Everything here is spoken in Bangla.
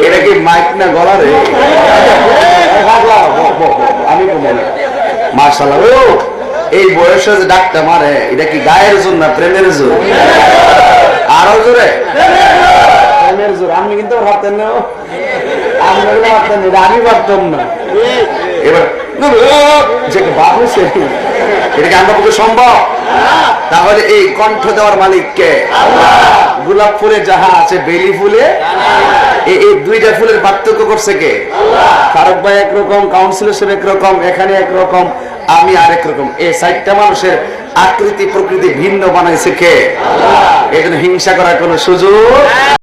এটা কি মাইক না গলা রে? আমি মার্শাল্লাহ, ও এই বয়সে যে ডাকটা মারে, এটা কি গায়ের জোর না প্রেমের জোর? আরো জোরে প্রেমের জোর। আমি কিন্তু ভাবতেন না, ভাবতেন এটা আমি ভাবতাম না। এবার যে বাবু সে এটা কি আমার পক্ষে সম্ভব? তাহলে এই কণ্ঠ দেওয়ার মালিক কে? গোলাপ ফুলে যাহা আছে বেলি ফুলে, এই দুইটা ফুলের পার্থক্য করছে কে? ফারুক ভাই একরকম, কাউন্সিলর সাহেব একরকম, এখানে একরকম, আমি আরেক রকম। এই চারটা মানুষের আকৃতি প্রকৃতি ভিন্ন বানাইছে কে? এখানে হিংসা করার কোন সুযোগ